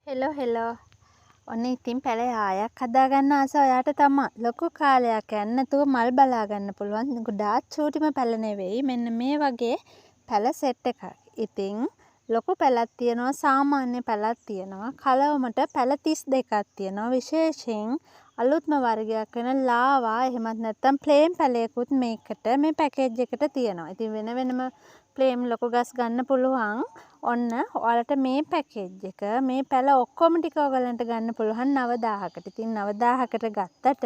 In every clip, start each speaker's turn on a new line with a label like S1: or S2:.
S1: Hello ඔන්න ඉතින් පැල ආයක් හදාගන්න ආස ඔයාට තමයි. ලොකු කාලයක් යන්න නැතුව මල් බලා ගන්න පුළුවන්. ගොඩාක් චූටිම පැල නෙවෙයි. මෙන්න මේ වගේ පැල සෙට් එකක්. ඉතින් ලොකු පැලක් තියෙනවා, සාමාන්‍ය පැලක් තියෙනවා. කලවමට පැල 32ක් තියෙනවා. විශේෂයෙන් අලුත්ම වර්ගයක් වෙන ලාවා එහෙමත් නැත්නම් ප්ලේන් පැලයකුත් මේකට මේ පැකේජ් එකට තියෙනවා. ඉතින් වෙන වෙනම ප්ලේම් ලොකු ගස් ගන්න පුළුවන්. ඔන්න ඔයාලට මේ පැකේජ් එක මේ පැල ඔක්කොම ටික ඔයගලන්ට ගන්න පුළුවන් 9000කට. ඉතින් 9000කට ගත්තට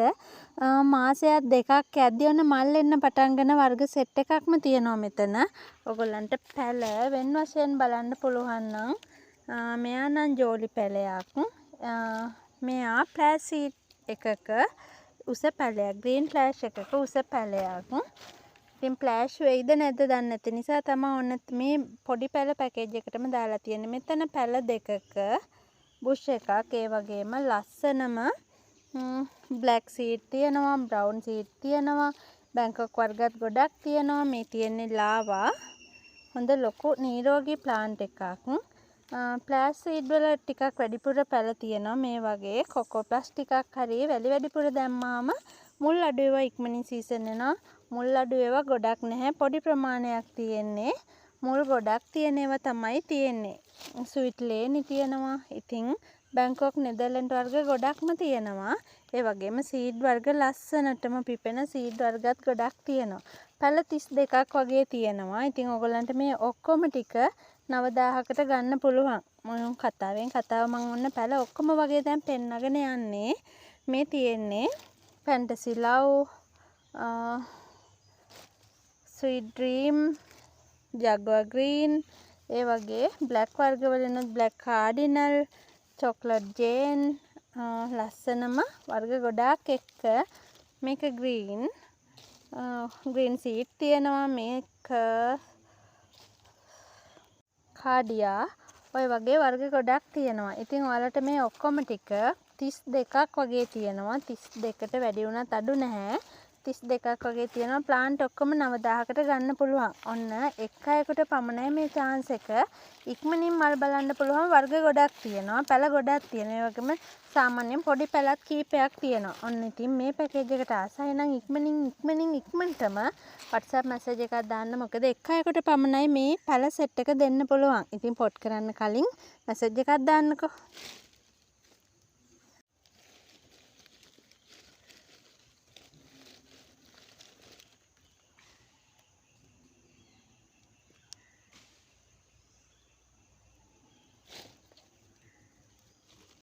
S1: මාසයක් දෙකක් යද්දී ඔන්න මල් එන්න පටන් ගන්න වර්ග සෙට් එකක්ම තියෙනවා මෙතන. ඔයගලන්ට පැල වෙන වශයෙන් බලන්න පුළුවන් නම් මෙයා නම් ජෝලි පැලයක්. මෙයා ප්ලාස්ටික් එකක උස පැලයක්. ග්‍රීන් ෆ්ලෑෂ් එකක උස පැලයක්. ඉතින් ෆ්ලෑෂ් වෙයිද නැද්ද දන්නේ නැති නිසා තමයි ඔන්න මේ පොඩි පැල පැකේජ් එකටම දාලා තියෙන්නේ. මෙතන පැල දෙකක බුෂ් එකක්, ඒ වගේම ලස්සනම බ්ලැක් සීඩ් තියෙනවා, බ්‍රවුන් සීඩ් තියෙනවා, බැංකොක් වර්ගත් ගොඩක් තියෙනවා. මේ තියෙන්නේ ලාවා. හොඳ ලොකු නිරෝගී ප්ලාන්ට් එකක්. ප්ලාස්ටික් සීඩ් වල ටිකක් වැඩිපුර පැල තියෙනවා. මේ වගේ කොකෝ ප්ලස් ටිකක් හරි වැඩිපුර දැම්මාම මුල් අඩු ඒවා ඉක්මනින් සීසන් වෙනවා. මුල් අඩු ඒවා ගොඩක් නැහැ. පොඩි ප්‍රමාණයක් තියෙන්නේ. මුල් ගොඩක් තියෙන ඒවා තමයි තියෙන්නේ. ස්විට් ලේනි තියෙනවා. ඉතින් බැංකොක් නෙදර්ලන්ඩ් වර්ග ගොඩක්ම තියෙනවා. ඒ වගේම සීඩ් වර්ග ලස්සනටම පිපෙන සීඩ් වර්ගත් ගොඩක් තියෙනවා. පැල 32ක් වගේ තියෙනවා. ඉතින් ඔයගලන්ට මේ ඔක්කොම ටික 9000කට ගන්න පුළුවන්. මම කතාව මම ඔන්න පැල ඔක්කොම වගේ දැන් පෙන්නගෙන යන්නේ. මේ තියෙන්නේ fantasy love, sweet dream, jaguar green, ඒ වගේ බ්ලැක් වර්ග වලිනුත් බ්ලැක් කාඩිනල්, චොක්ලට් ජේන්, ලස්සනම වර්ග ගොඩාක් එක්ක මේක ග්‍රීන් සීඩ් තියෙනවා. මේක කාඩියා, ඔය වගේ වර්ග ගොඩක් තියෙනවා. ඉතින් ඔයාලට මේ ඔක්කොම ටික 32ක් වගේ තියෙනවා. 32කට වැඩි වුණත් අඩු නැහැ. 32ක් වගේ තියෙනවා. ප්ලාන්ට් ඔක්කොම 9000කට ගන්න පුළුවන්. ඔන්න එක් අයෙකුට පමණයි මේ chance එක. ඉක්මනින් මල් බලන්න පුළුවන් වර්ග ගොඩක් තියෙනවා. පැල ගොඩක් තියෙනවා. ඒ වගේම සාමාන්‍යයෙන් පොඩි පැලත් කීපයක් තියෙනවා. ඔන්න ඉතින් මේ පැකේජ් එකට ආසයි නම් ඉක්මනටම WhatsApp මැසේජ් එකක් දාන්න. මොකද එක් අයෙකුට පමණයි මේ පැල සෙට් එක දෙන්න පුළුවන්. ඉතින් පොට් කරන්න කලින් මැසේජ් එකක් දාන්නකෝ.